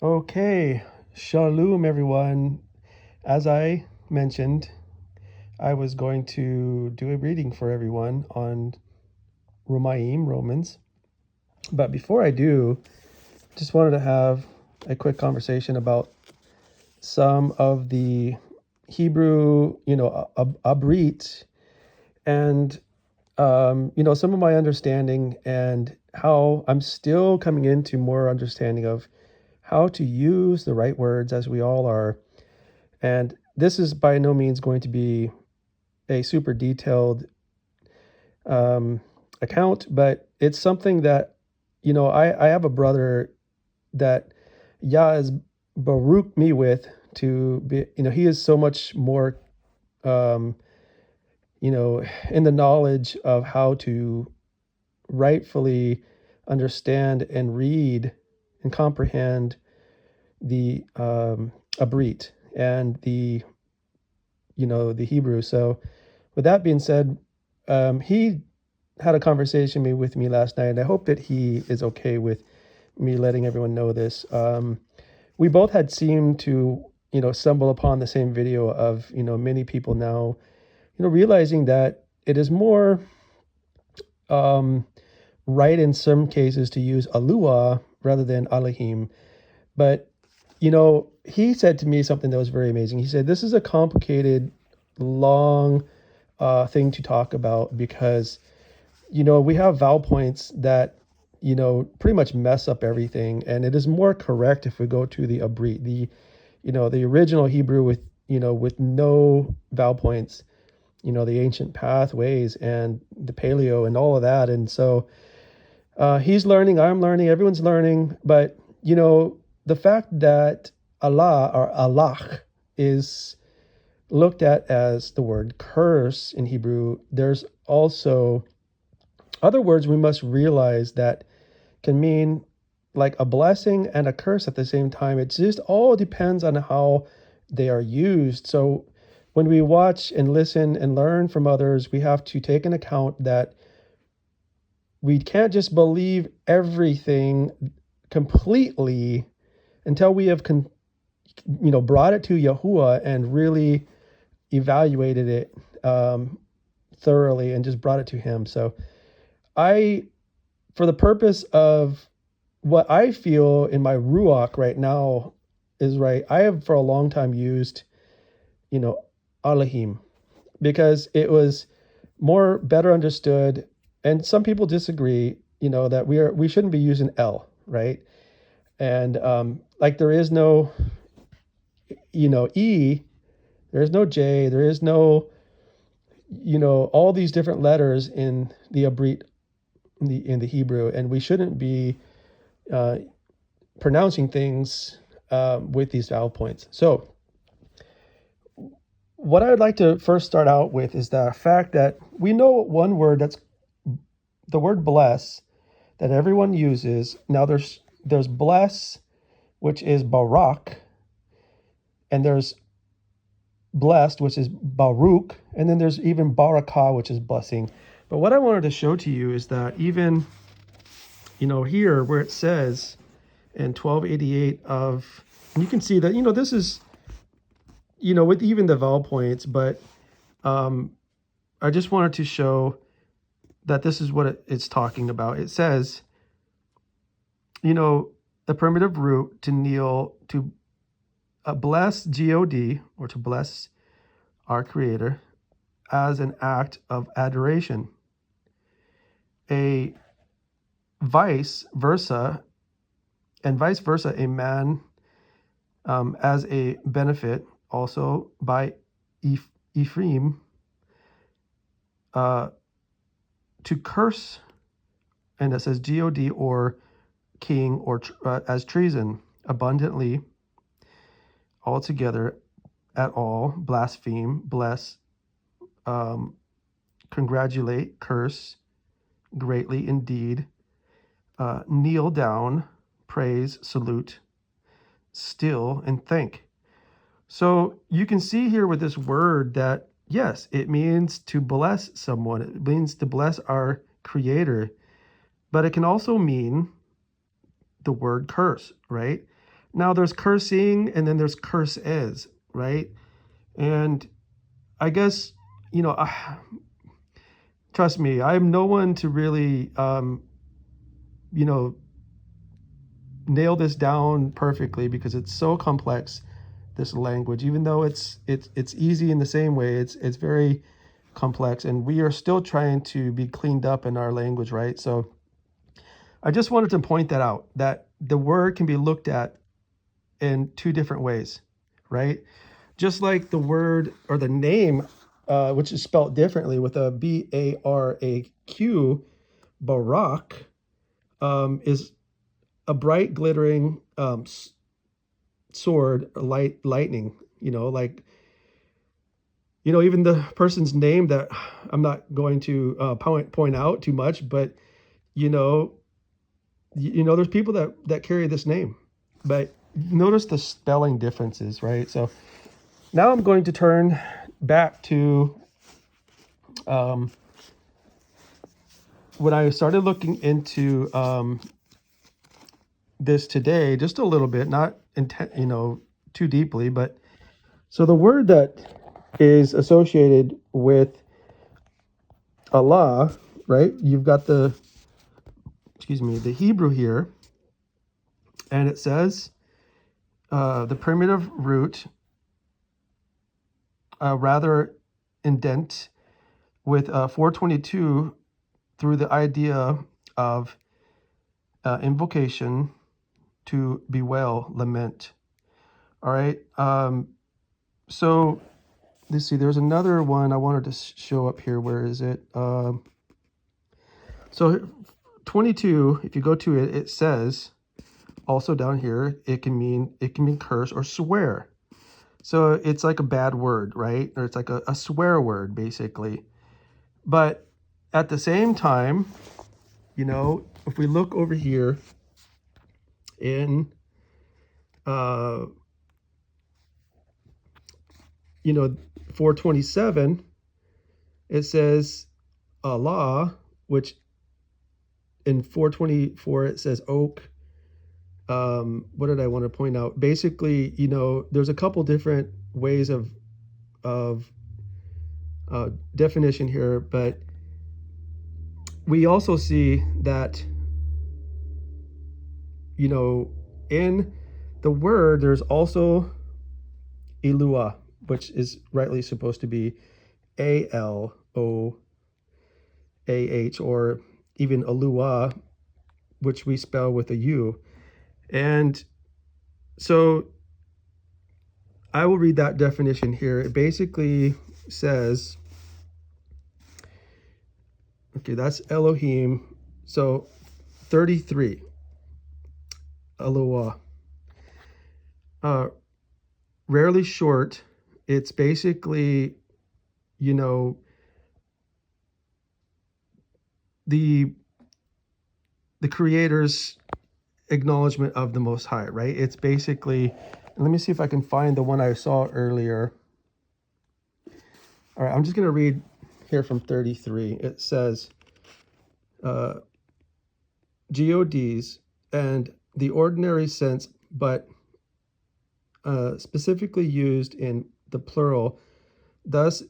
Okay, shalom everyone. As I mentioned, I was going to do a reading for everyone on Romiyim, Romans. But before I do, just wanted to have a quick conversation about some of the Hebrew, abrit, and some of my understanding and how I'm still coming into more understanding of how to use the right words as we all are. And this is by no means going to be a super detailed um, account, but it's something that, I have a brother that Yah has Baruch me with to be, he is so much more, um, in the knowledge of how to rightfully understand and read and comprehend the Abrit and the Hebrew. So with that being said, he had a conversation with me last night, and I hope that he is okay with me letting everyone know this. We both had seemed to, stumble upon the same video of, many people now, realizing that it is more right in some cases to use Alua rather than Alahim. But, he said to me something that was very amazing. He said, this is a complicated, long thing to talk about because, we have vowel points that, pretty much mess up everything. And it is more correct if we go to the Abrit, the original Hebrew with no vowel points, the ancient pathways and the paleo and all of that. And so he's learning, I'm learning, everyone's learning. But, the fact that Allah or Allah is looked at as the word curse in Hebrew, there's also other words we must realize that can mean like a blessing and a curse at the same time. It just all depends on how they are used. So when we watch and listen and learn from others, we have to take into account that we can't just believe everything completely until we have brought it to Yahuwah and really evaluated it thoroughly and just brought it to him. So for the purpose of what I feel in my Ruach right now is right, I have for a long time used, Alahim, because it was more better understood. And some people disagree, that we shouldn't be using L, right? And like there is no, E, there is no J, there is no, all these different letters in the Abrit, in the Hebrew, and we shouldn't be pronouncing things with these vowel points. So what I would like to first start out with is the fact that we know one word, that's the word bless, that everyone uses. Now there's bless, which is barak, and there's blessed, which is baruch, and then there's even barakah, which is blessing. But what I wanted to show to you is that even, here where it says in 1288 you can see that, this is, with even the vowel points, but I just wanted to show that this is what it's talking about. It says, the primitive root to kneel, to bless God, or to bless our Creator, as an act of adoration. A vice versa, a man as a benefit also by Ephraim to curse, and it says God or king or as treason, abundantly, altogether, at all, blaspheme, bless, congratulate, curse, greatly indeed, kneel down, praise, salute, still, and thank. So you can see here with this word that, yes, it means to bless someone. It means to bless our Creator. But it can also mean the word curse, right? Now there's cursing and then there's curse is, right? And I guess, you know, trust me, I'm no one to really, you know, nail this down perfectly because it's so complex, this language. Even though it's easy in the same way, it's very complex, and we are still trying to be cleaned up in our language, right? So I just wanted to point that out, that the word can be looked at in two different ways, right? Just like the word or the name, which is spelled differently with a Baraq, Barak, is a bright glittering sword, lightning, you know, like, you know, even the person's name that I'm not going to point out too much, but you know, there's people that carry this name, but notice the spelling differences, right? So now I'm going to turn back to when I started looking into this today, just a little bit, not you know, too deeply, but so the word that is associated with Allah, right? You've got the, excuse me, the Hebrew here, and it says the primitive root, rather indent with 422 through the idea of invocation to bewail, lament. All right. So let's see. There's another one I wanted to show up here. Where is it? So 22. If you go to it, it says also down here. It can mean curse or swear. So it's like a bad word, right? Or it's like a swear word, basically. But at the same time, you know, if we look over here in, you know, 427, it says Allah, which in 424 it says oak. What did I want to point out? Basically, you know, there's a couple different ways of definition here, but we also see that, you know, in the word there's also Elua, which is rightly supposed to be Aloah, or even Alua, which we spell with a U. And so I will read that definition here. It basically says, okay, that's Elohim. So 33, Aloha. Rarely short. It's basically, you know, the creator's acknowledgement of the Most High, right? It's basically, let me see if I can find the one I saw earlier. All right, I'm just going to read here from 33. It says, GODs and the ordinary sense, but specifically used in the plural, thus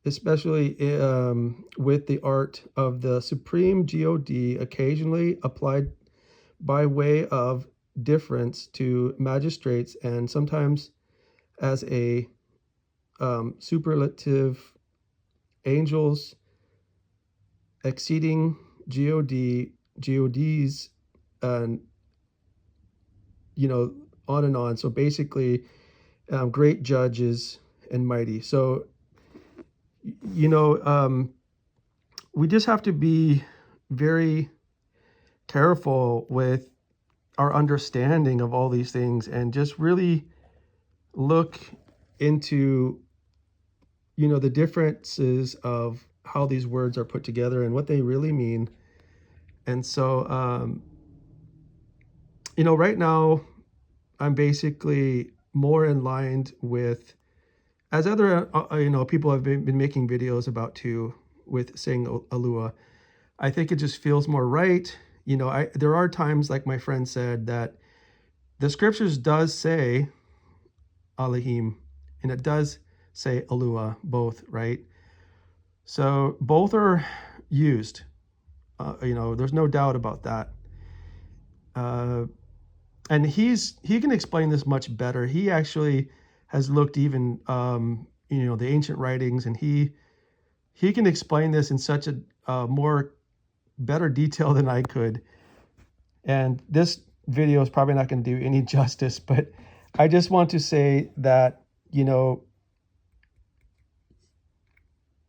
especially with the art of the supreme God, occasionally applied by way of difference to magistrates, and sometimes as a superlative, angels, exceeding gods, and, you know, on and on. So basically, great judges and mighty. So, you know, we just have to be very careful with our understanding of all these things and just really look into, you know, the differences of how these words are put together and what they really mean. And so, you know, right now I'm basically more in line with, as other, you know, people have been making videos about too, with saying Alua. I think it just feels more right. You know, there are times, like my friend said, that the scriptures does say Elohim, and it does say Alua, both, right? So both are used. There's no doubt about that. And he can explain this much better. He actually has looked even, the ancient writings, and he can explain this in such a more better detail than I could. And this video is probably not going to do any justice, but I just want to say that,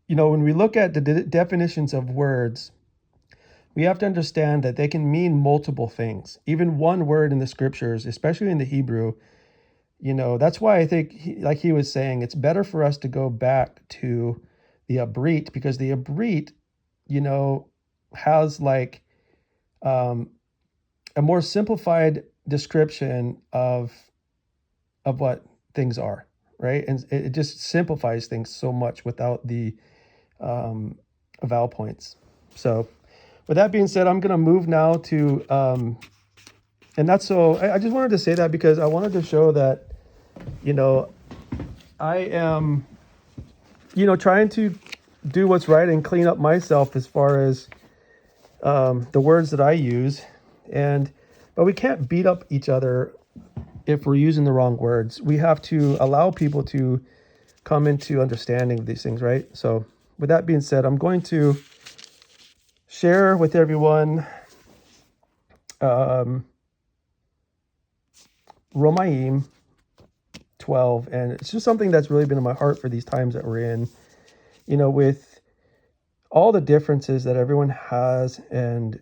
when we look at the definitions of words, we have to understand that they can mean multiple things. Even one word in the scriptures, especially in the Hebrew, that's why I think, like he was saying, it's better for us to go back to the Abrit, because the Abrit, has like a more simplified description of what things are, right? And it just simplifies things so much without the vowel points. So with that being said, I'm going to move now to, and that's so, I just wanted to say that because I wanted to show that, I am, trying to do what's right and clean up myself as far as the words that I use. But we can't beat up each other if we're using the wrong words. We have to allow people to come into understanding of these things, right? So with that being said, I'm going to share with everyone Romiyim 12, and it's just something that's really been in my heart for these times that we're in, with all the differences that everyone has, and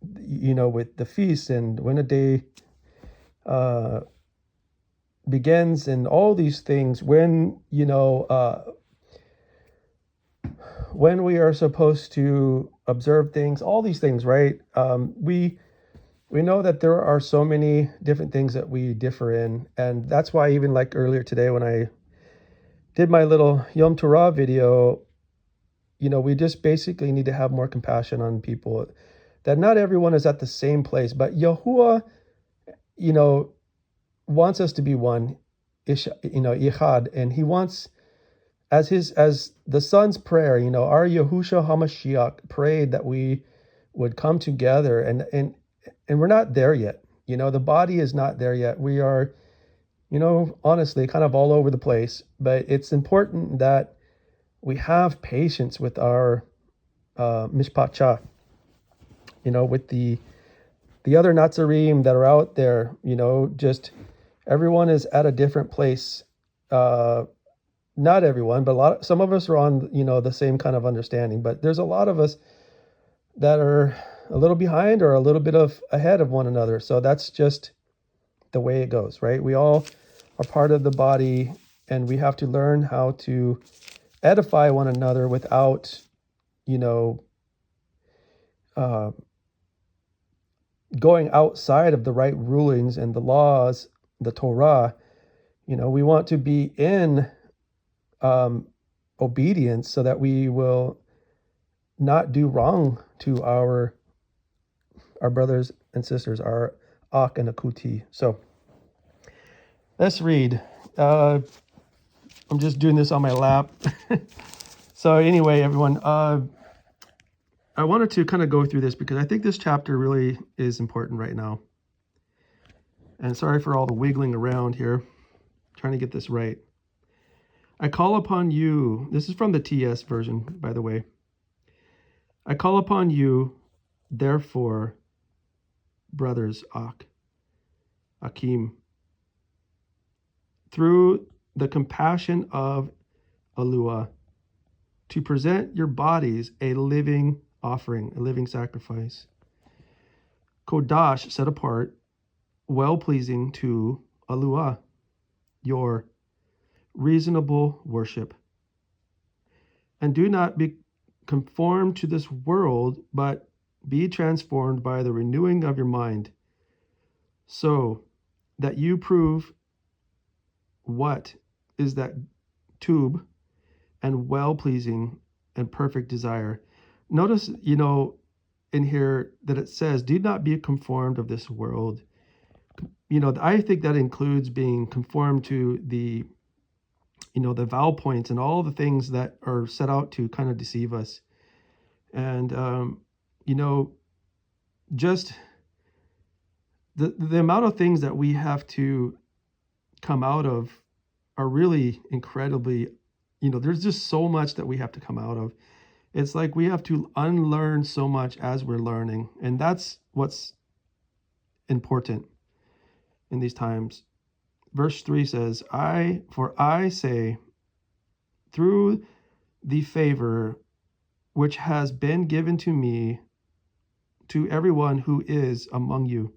with the feasts and when a day begins and all these things, when when we are supposed to observe things, all these things, right? We know that there are so many different things that we differ in, and that's why even like earlier today when I did my little Yom Torah video, we just basically need to have more compassion on people, that not everyone is at the same place, but Yahuwah, wants us to be one, Ichad, and he wants, as the Son's prayer, our Yahusha HaMashiach prayed that we would come together, and we're not there yet. The body is not there yet. We are, honestly, kind of all over the place. But it's important that we have patience with our mishpacha, with the other Nazarim that are out there. Just everyone is at a different place. Not everyone, but some of us are on, the same kind of understanding. But there's a lot of us that are a little behind or a little bit ahead of one another. So that's just the way it goes, right? We all are part of the body, and we have to learn how to edify one another without, going outside of the right rulings and the laws, the Torah. We want to be in obedience so that we will not do wrong to our brothers and sisters, our Ak and Akuti. So let's read. I'm just doing this on my lap. So anyway, everyone, I wanted to kind of go through this because I think this chapter really is important right now. And sorry for all the wiggling around here, trying to get this right. I call upon you. This is from the TS version, by the way. I call upon you, therefore, brothers Akim, through the compassion of Alua, to present your bodies a living offering, a living sacrifice, Kodash, set apart, well-pleasing to Alua, your reasonable worship. And do not be conformed to this world, but be transformed by the renewing of your mind, so that you prove what is that tube and well-pleasing and perfect desire. Notice, in here that it says, do not be conformed of this world. I think that includes being conformed to the vowel points and all the things that are set out to kind of deceive us. And just the amount of things that we have to come out of are really incredibly, there's just so much that we have to come out of. It's like we have to unlearn so much as we're learning, and that's what's important in these times. Verse 3 says, I say, through the favor which has been given to me, to everyone who is among you,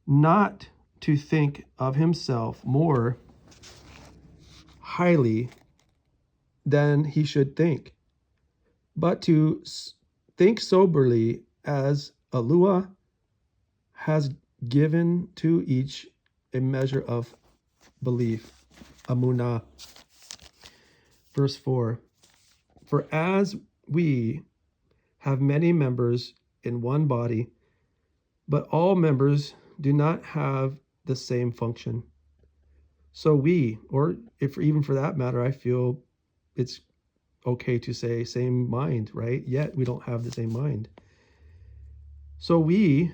not to think of himself more highly than he should think, but to think soberly, as Allah has given to each a measure of belief. Amunah. Verse 4, for as we have many members in one body, but all members do not have the same function. So we, or if even for that matter, I feel it's okay to say same mind, right? Yet we don't have the same mind. So we,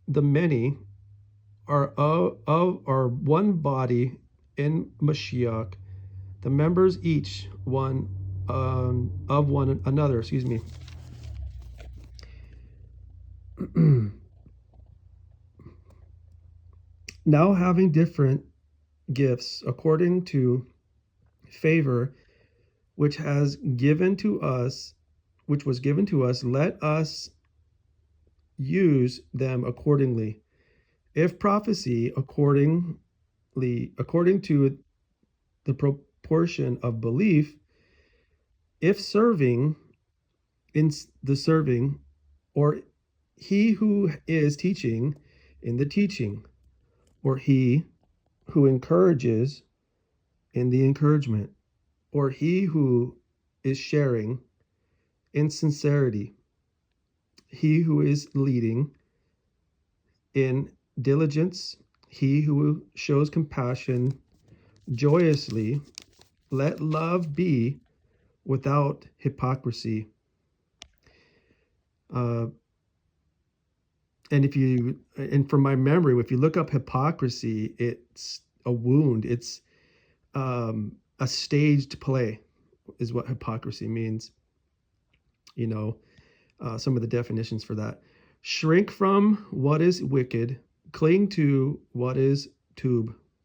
the many, are one body in Mashiach, the members each one of one another. Excuse me. Now having different gifts according to favor which was given to us, let us use them accordingly. If prophecy, according to the proportion of belief; if serving, in the serving; or he who is teaching, in the teaching; or he who encourages, in the encouragement; or he who is sharing, in sincerity; he who is leading, in diligence; he who shows compassion, joyously. Let love be without hypocrisy. And from my memory, if you look up hypocrisy, it's a wound. It's a staged play, is what hypocrisy means. Some of the definitions for that: shrink from what is wicked, cling to what is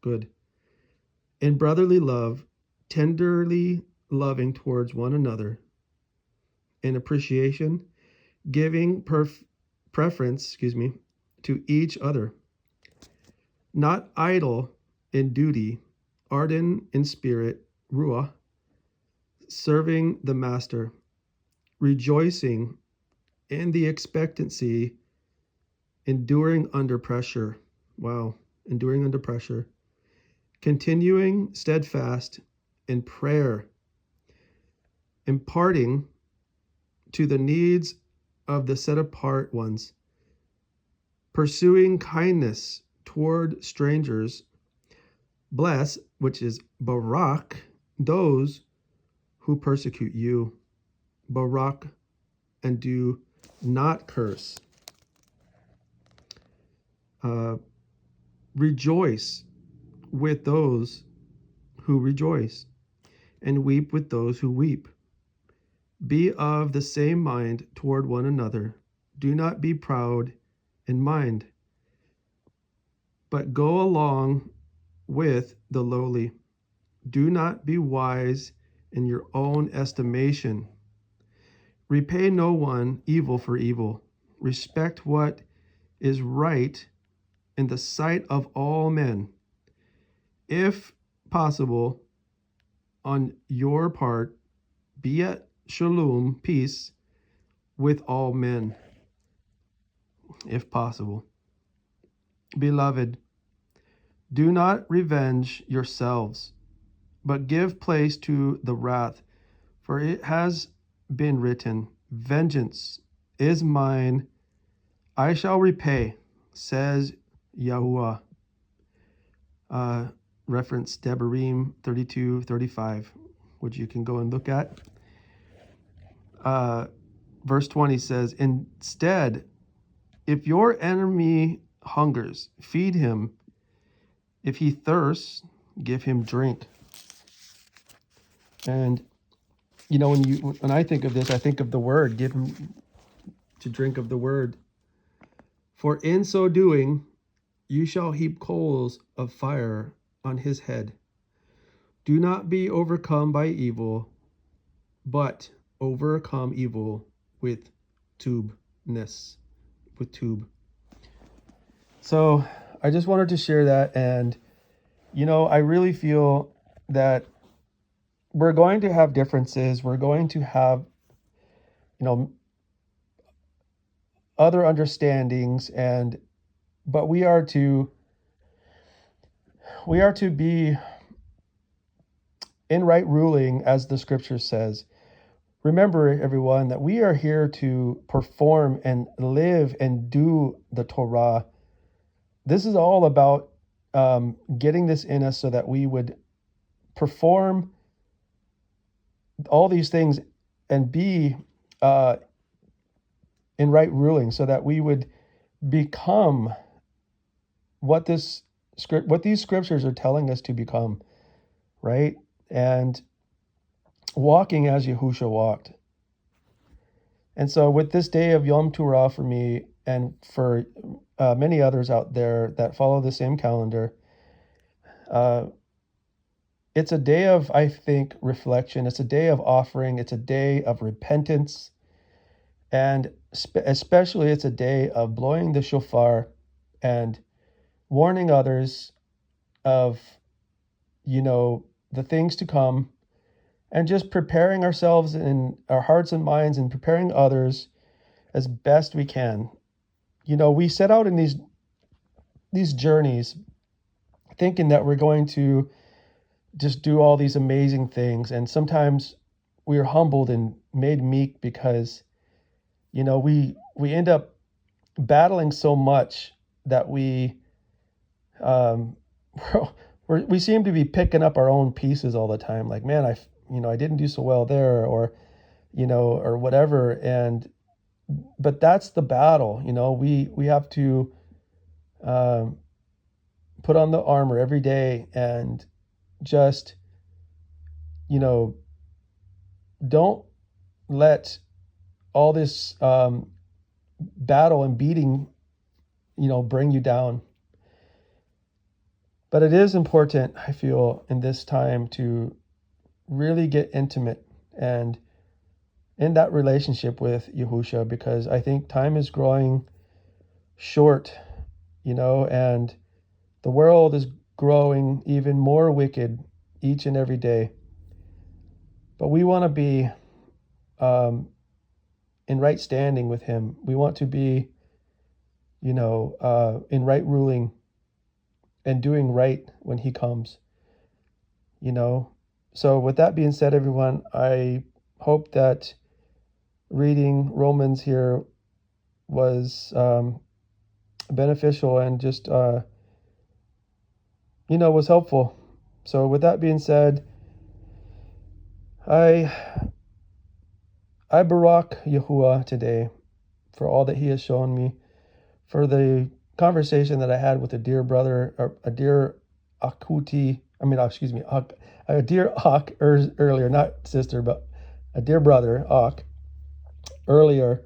good. In brotherly love, tenderly loving towards one another. In appreciation, giving preference, to each other. Not idle in duty, ardent in spirit, ruah, serving the master, rejoicing in the expectancy, enduring under pressure. Wow, enduring under pressure. Continuing steadfast in prayer, imparting to the needs of the set apart ones, pursuing kindness toward strangers. Bless, which is barak, those who persecute you. Barak, and do not curse. Rejoice with those who rejoice, and weep with those who weep. Be of the same mind toward one another. Do not be proud in mind, but go along with the lowly. Do not be wise in your own estimation. Repay no one evil for evil. Respect what is right in the sight of all men. If possible, on your part, be at shalom, peace, with all men. If possible. Beloved, do not revenge yourselves, but give place to the wrath, for it has been written, vengeance is mine, I shall repay, says Yahuwah. Reference Devarim 32:35, which you can go and look at. Verse 20 says, instead, if your enemy hungers, feed him. If he thirsts, give him drink. And when I think of this, I think of the word, give him to drink of the word. For in so doing, you shall heap coals of fire on his head. Do not be overcome by evil, but overcome evil with tubness. So I just wanted to share that. And, I really feel that we're going to have differences. We're going to have, other understandings, but we are to be in right ruling, as the scripture says. Remember, everyone, that we are here to perform and live and do the Torah. This is all about getting this in us so that we would perform all these things and be in right ruling, so that we would become what these scriptures are telling us to become, right? And walking as Yahushua walked. And so with this day of Yom Teruah for me, and for many others out there that follow the same calendar, it's a day of, I think, reflection. It's a day of offering. It's a day of repentance. And especially it's a day of blowing the shofar and warning others of, the things to come, and just preparing ourselves in our hearts and minds, and preparing others as best we can. We set out in these journeys thinking that we're going to just do all these amazing things. And sometimes we are humbled and made meek because, we end up battling so much that we seem to be picking up our own pieces all the time. Like, man, I didn't do so well there, or whatever. But that's the battle. We have to put on the armor every day and just, don't let all this battle and beating, bring you down. But it is important, I feel, in this time to really get intimate and in that relationship with Yahushua, because I think time is growing short, and the world is growing even more wicked each and every day. But we want to be in right standing with him. We want to be, in right ruling and doing right when he comes, So with that being said, everyone, I hope that reading Romans here was beneficial and just, was helpful. So with that being said, I Barak Yahuwah today for all that he has shown me, for the conversation that I had with a dear brother, or a dear Akuti, a dear Ak earlier, not sister, but a dear brother, Ak, earlier.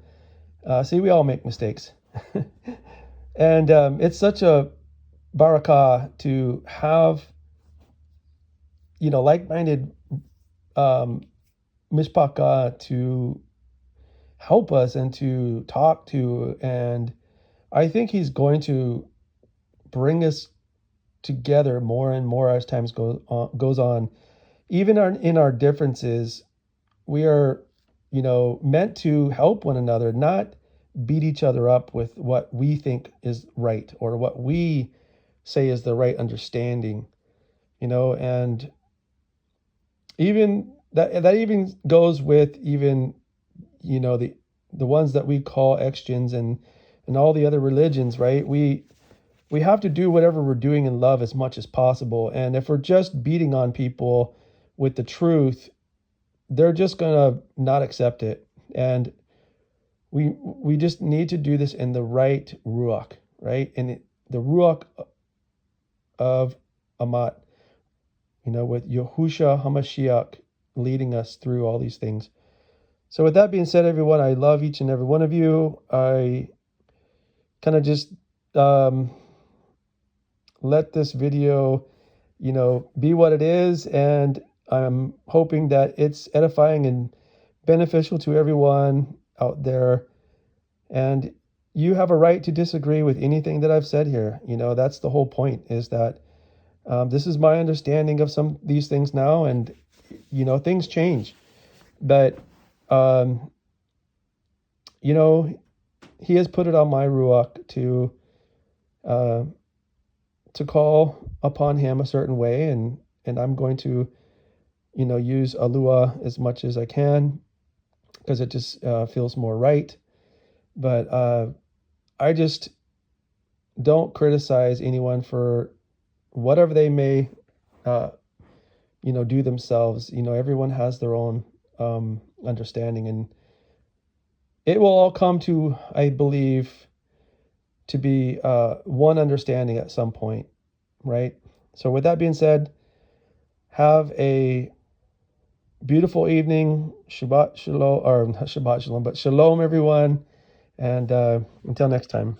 See, we all make mistakes. And it's such a barakah to have, like-minded mishpachah to help us and to talk to. And I think he's going to bring us together more and more as time goes on. Even in our differences, we are, meant to help one another, not beat each other up with what we think is right or what we say is the right understanding, and even that even goes with even, the ones that we call ex-gens and and all the other religions, right? We have to do whatever we're doing in love as much as possible. And if we're just beating on people with the truth, they're just gonna not accept it. And we just need to do this in the right ruach, right? In the ruach of Amat, with Yahusha Hamashiach leading us through all these things. So with that being said, everyone, I love each and every one of you. I kind of just let this video, be what it is, and I'm hoping that it's edifying and beneficial to everyone out there. And you have a right to disagree with anything that I've said here. That's the whole point, is that this is my understanding of some of these things now, and things change. But he has put it on my ruach to call upon him a certain way, and I'm going to use Alua as much as I can, because it just feels more right. But I just don't criticize anyone for whatever they may do themselves. Everyone has their own understanding, and it will all come to, I believe, to be one understanding at some point, right? So with that being said, have a beautiful evening. Shabbat shalom, or not Shabbat shalom, but shalom, everyone. And until next time.